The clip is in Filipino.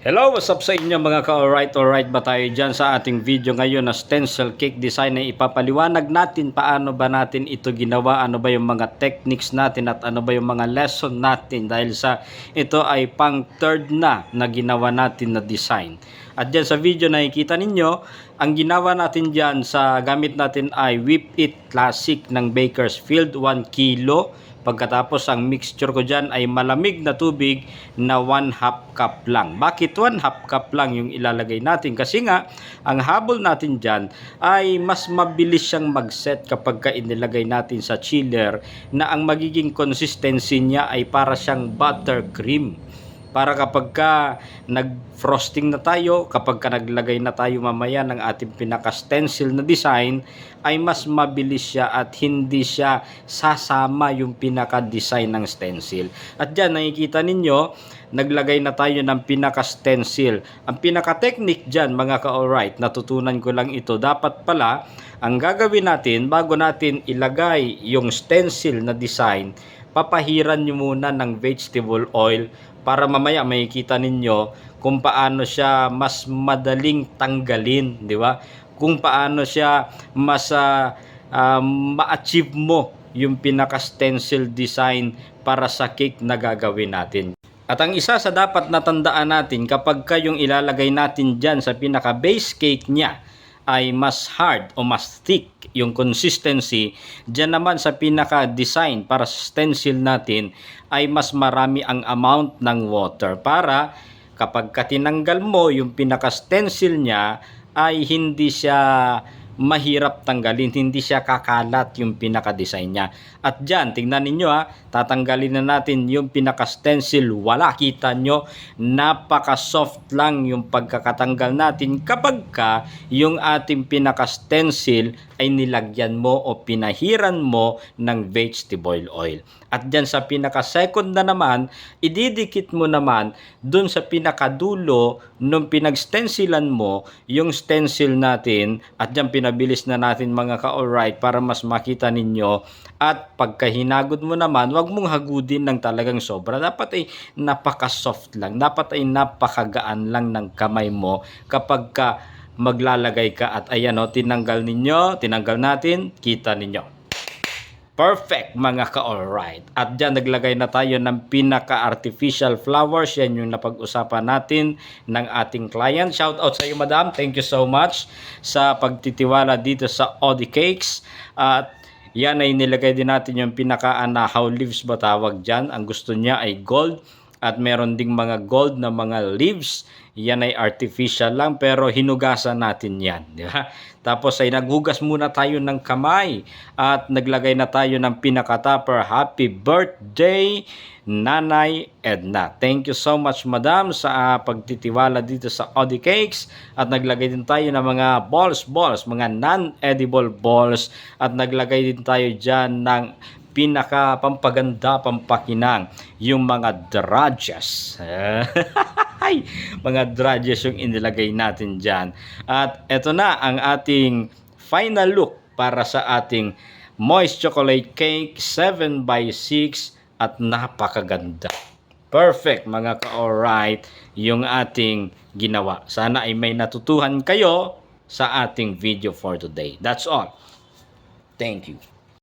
Hello, what's up sa inyo mga ka-alright ba tayo dyan sa ating video ngayon na stencil cake design na ipapaliwanag natin paano ba natin ito ginawa, ano ba yung mga techniques natin at ano ba yung mga lesson natin dahil sa ito ay pang third na ginawa natin na design. At dyan sa video nakikita ninyo, ang ginawa natin dyan sa gamit natin ay Whip It Classic ng Bakersfield 1 kilo. Pagkatapos ang mixture ko dyan ay malamig na tubig na 1/2 cup lang. Bakit 1/2 cup lang yung ilalagay natin? Kasi nga, ang habol natin dyan ay mas mabilis siyang mag-set kapag inilagay natin sa chiller na ang magiging consistency niya ay para siyang buttercream. Para kapag ka nag-frosting na tayo, kapag ka naglagay na tayo mamaya ng ating pinaka-stencil na design, ay mas mabilis siya at hindi siya sasama yung pinaka-design ng stencil. At dyan, nakikita ninyo, naglagay na tayo ng pinaka-stencil. Ang pinaka-technique dyan, mga ka-alright, natutunan ko lang ito. Dapat pala, ang gagawin natin, bago natin ilagay yung stencil na design, papahiran nyo muna ng vegetable oil para mamaya makikita ninyo kung paano siya mas madaling tanggalin, di ba? Kung paano siya mas ma-achieve mo yung pinaka-stencil design para sa cake na gagawin natin. At ang isa sa dapat natandaan natin kapag yung ilalagay natin dyan sa pinaka-base cake niya ay mas hard o mas thick yung consistency, dyan naman sa pinaka-design para sa stencil natin ay mas marami ang amount ng water para kapag tinanggal mo yung pinaka-stencil niya ay hindi siya mahirap tanggalin, hindi siya kakalat yung pinaka-design niya. At dyan, tingnan ninyo tatanggalin na natin yung pinaka-stencil. Wala, kita nyo, napaka-soft lang yung pagkakatanggal natin kapag yung ating pinaka-stencil ay nilagyan mo o pinahiran mo ng vegetable oil. At dyan sa pinaka-second na naman, ididikit mo naman dun sa pinakadulo nung pinag-stencilan mo yung stencil natin at dyan pinabilis na natin mga ka-alright para mas makita ninyo. At pagka hinagod mo naman, wag mong hagudin ng talagang sobra. Dapat ay napaka-soft lang. Dapat ay napakagaan lang ng kamay mo kapag maglalagay ka. At ayan tinanggal natin, kita ninyo. Perfect mga ka-alright. At dyan naglagay na tayo ng pinaka-artificial flowers. Yan yung napag-usapan natin ng ating client. Shout out sa iyo madam. Thank you so much sa pagtitiwala dito sa Odi Cakes. At yan ay nilagay din natin yung pinaka-how leaves ba tawag dyan. Ang gusto niya ay gold. At meron ding mga gold na mga leaves. Yan ay artificial lang pero hinugasan natin yan. Di ba? Tapos ay naghugas muna tayo ng kamay. At naglagay na tayo ng pinaka-topper. Happy birthday, Nanay Edna. Thank you so much madam sa pagtitiwala dito sa Odi Cakes. At naglagay din tayo ng mga balls, mga non-edible balls. At naglagay din tayo dyan ng pinaka-pampaganda, pampakinang, yung mga drudges. Mga drudges yung inilagay natin dyan. At eto na ang ating final look para sa ating moist chocolate cake 7x6 at napakaganda. Perfect mga ka-alright yung ating ginawa. Sana ay may natutuhan kayo sa ating video for today. That's all. Thank you.